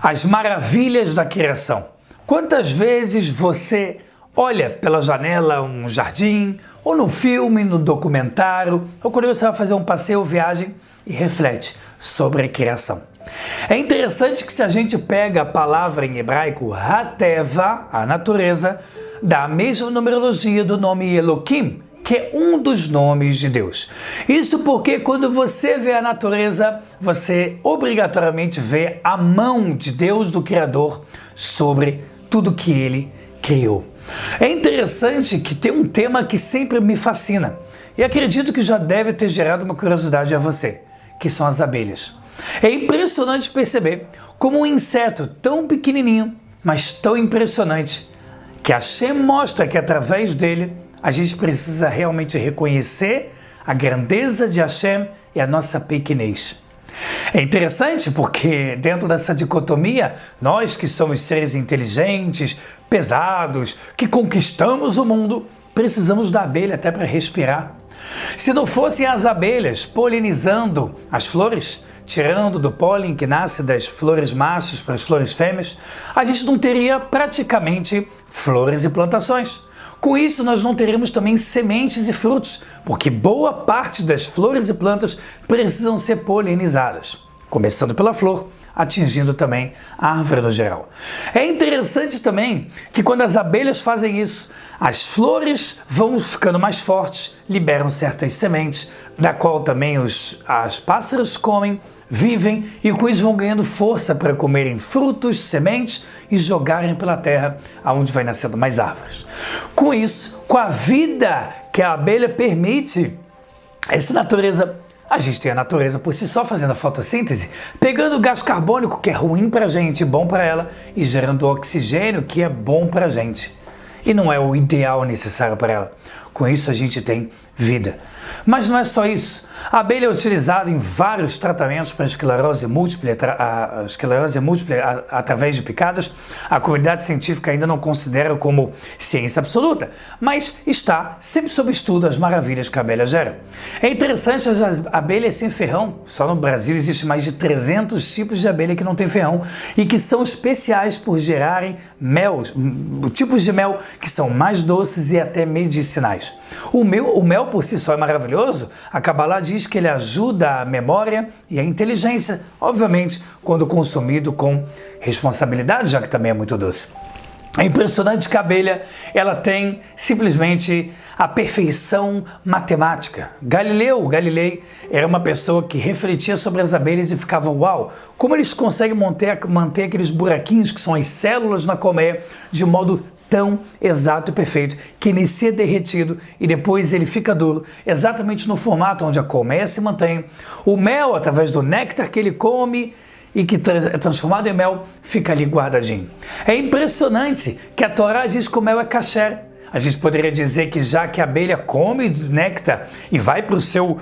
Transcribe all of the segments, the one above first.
As maravilhas da criação. Quantas vezes você olha pela janela um jardim, ou no filme, no documentário, ou quando você vai fazer um passeio ou viagem e reflete sobre a criação. É interessante que se a gente pega a palavra em hebraico Hateva, a natureza, dá a mesma numerologia do nome Elohim, que é um dos nomes de Deus. Isso porque quando você vê a natureza, você obrigatoriamente vê a mão de Deus, do Criador, sobre tudo que Ele criou. É interessante que tem um tema que sempre me fascina, e acredito que já deve ter gerado uma curiosidade a você, que são as abelhas. É impressionante perceber como um inseto tão pequenininho, mas tão impressionante, que Hashem mostra que através dele a gente precisa realmente reconhecer a grandeza de Hashem e a nossa pequenez. É interessante porque dentro dessa dicotomia, nós que somos seres inteligentes, pesados, que conquistamos o mundo, precisamos da abelha até para respirar. Se não fossem as abelhas polinizando as flores, tirando do pólen que nasce das flores machos para as flores fêmeas, a gente não teria praticamente flores e plantações. Com isso, nós não teremos também sementes e frutos, porque boa parte das flores e plantas precisam ser polinizadas, começando pela flor, atingindo também a árvore no geral. É interessante também que quando as abelhas fazem isso, as flores vão ficando mais fortes, liberam certas sementes, da qual também os pássaros comem, vivem e com isso vão ganhando força para comerem frutos, sementes e jogarem pela terra, aonde vai nascendo mais árvores. Com isso, com a vida que a abelha permite, essa natureza, a gente tem a natureza por si só fazendo a fotossíntese, pegando o gás carbônico, que é ruim para a gente, bom para ela, e gerando oxigênio, que é bom para a gente. E não é o ideal necessário para ela. Com isso a gente tem vida. Mas não é só isso. A abelha é utilizada em vários tratamentos para esclerose múltipla, através de picadas. A comunidade científica ainda não considera como ciência absoluta, mas está sempre sob estudo as maravilhas que a abelha gera. É interessante as abelhas sem ferrão. Só no Brasil existe mais de 300 tipos de abelha que não tem ferrão e que são especiais por gerarem mel, tipos de mel que são mais doces e até medicinais. O mel por si só é maravilhoso. A Kabbalah diz que ele ajuda a memória e a inteligência, obviamente, quando consumido com responsabilidade, já que também é muito doce. É impressionante que a abelha, ela tem simplesmente a perfeição matemática. Galilei era uma pessoa que refletia sobre as abelhas e ficava, uau, como eles conseguem manter aqueles buraquinhos que são as células na colmeia de modo tão exato e perfeito, que inicia derretido e depois ele fica duro, exatamente no formato onde a colmeia se mantém. O mel, através do néctar que ele come e que é transformado em mel, fica ali guardadinho. É impressionante que a Torá diz que o mel é kasher. A gente poderia dizer que já que a abelha come néctar e vai para o seu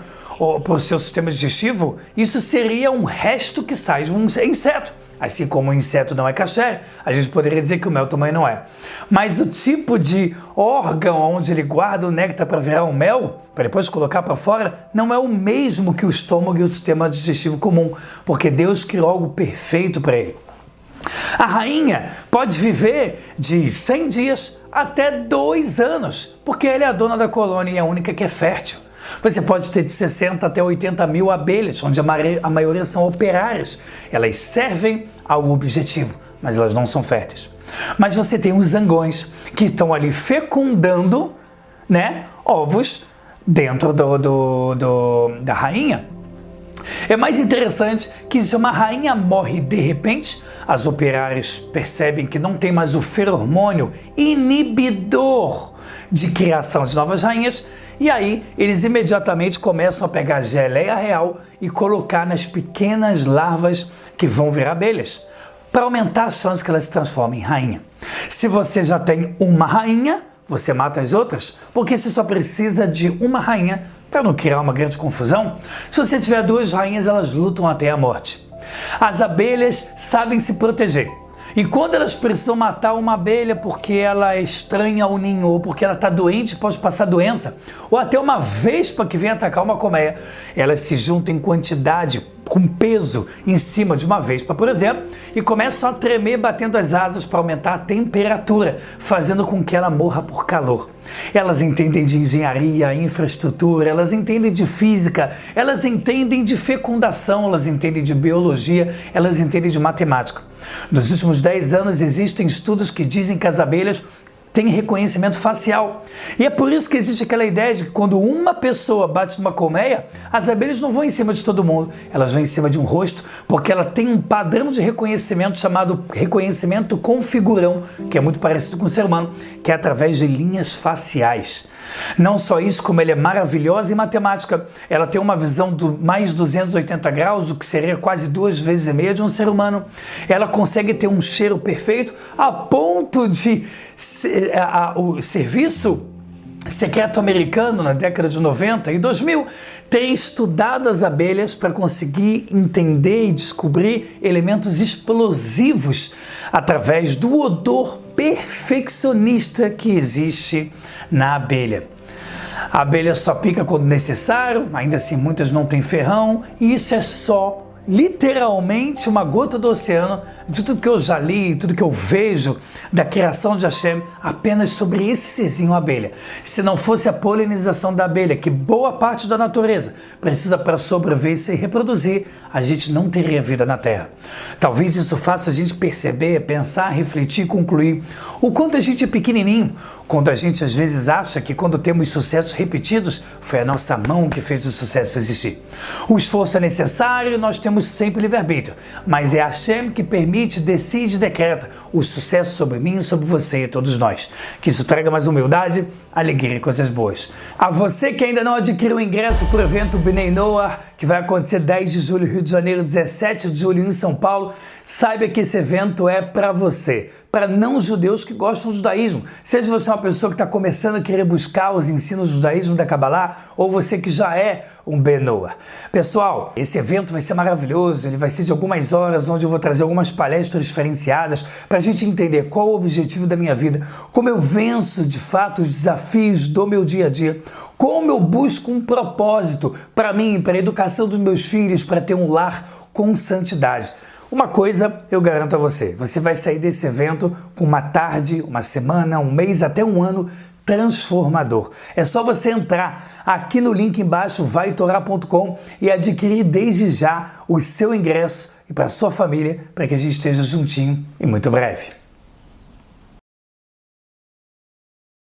sistema digestivo, isso seria um resto que sai de um inseto. Assim como o inseto não é kasher, a gente poderia dizer que o mel também não é. Mas o tipo de órgão onde ele guarda o néctar para virar um mel, para depois colocar para fora, não é o mesmo que o estômago e o sistema digestivo comum, porque Deus criou algo perfeito para ele. A rainha pode viver de 100 dias até 2 anos, porque ela é a dona da colônia e a única que é fértil. Você pode ter de 60 até 80 mil abelhas, onde a maioria são operárias. Elas servem ao objetivo, mas elas não são férteis. Mas você tem os zangões, que estão ali fecundando, né, ovos dentro da rainha. É mais interessante que se uma rainha morre de repente, as operárias percebem que não tem mais o feromônio inibidor de criação de novas rainhas, e aí eles imediatamente começam a pegar geleia real e colocar nas pequenas larvas que vão virar abelhas, para aumentar a chance que elas se transformem em rainha. Se você já tem uma rainha, você mata as outras, porque você só precisa de uma rainha para não criar uma grande confusão. Se você tiver 2 rainhas, elas lutam até a morte. As abelhas sabem se proteger. E quando elas precisam matar uma abelha porque ela é estranha ao ninho, ou porque ela está doente, pode passar doença, ou até uma vespa que vem atacar uma colmeia, elas se juntam em quantidade com peso em cima de uma vespa, por exemplo, e começam a tremer batendo as asas para aumentar a temperatura, fazendo com que ela morra por calor. Elas entendem de engenharia, infraestrutura, elas entendem de física, elas entendem de fecundação, elas entendem de biologia, elas entendem de matemática. Nos últimos 10 anos existem estudos que dizem que as abelhas tem reconhecimento facial. E é por isso que existe aquela ideia de que quando uma pessoa bate numa colmeia, as abelhas não vão em cima de todo mundo, elas vão em cima de um rosto, porque ela tem um padrão de reconhecimento chamado reconhecimento com figurão, que é muito parecido com o ser humano, que é através de linhas faciais. Não só isso, como ela é maravilhosa em matemática, ela tem uma visão de mais 280 graus, o que seria quase 2,5 vezes de um ser humano. Ela consegue ter um cheiro perfeito a ponto de o serviço secreto americano na década de 90 e 2000 tem estudado as abelhas para conseguir entender e descobrir elementos explosivos através do odor perfeccionista que existe na abelha. A abelha só pica quando necessário, ainda assim muitas não têm ferrão, e isso é só literalmente uma gota do oceano de tudo que eu já li, tudo que eu vejo da criação de Hashem apenas sobre esse serzinho abelha. Se não fosse a polinização da abelha, que boa parte da natureza precisa para sobreviver e se reproduzir, a gente não teria vida na Terra. Talvez isso faça a gente perceber, pensar, refletir, concluir o quanto a gente é pequenininho, quando a gente às vezes acha que quando temos sucessos repetidos, foi a nossa mão que fez o sucesso existir. O esforço é necessário, nós temos sempre livre-arbítrio, mas é Hashem que permite, decide e decreta o sucesso sobre mim, sobre você e todos nós. Que isso traga mais humildade, alegria e coisas boas. A você que ainda não adquiriu o ingresso para o evento Bnei Noach, que vai acontecer 10 de julho Rio de Janeiro, 17 de julho em São Paulo, saiba que esse evento é para você, para não-judeus que gostam do judaísmo. Seja você uma pessoa que está começando a querer buscar os ensinos do judaísmo da Kabbalah, ou você que já é um Bnei Noach. Pessoal, esse evento vai ser maravilhoso, ele vai ser de algumas horas, onde eu vou trazer algumas palestras diferenciadas para a gente entender qual o objetivo da minha vida, como eu venço de fato os desafios do meu dia a dia, como eu busco um propósito para mim, para a educação dos meus filhos, para ter um lar com santidade. Uma coisa eu garanto a você, você vai sair desse evento com uma tarde, uma semana, um mês, até um ano transformador. É só você entrar aqui no link embaixo, vaitorá.com, e adquirir desde já o seu ingresso e para a sua família, para que a gente esteja juntinho em muito breve.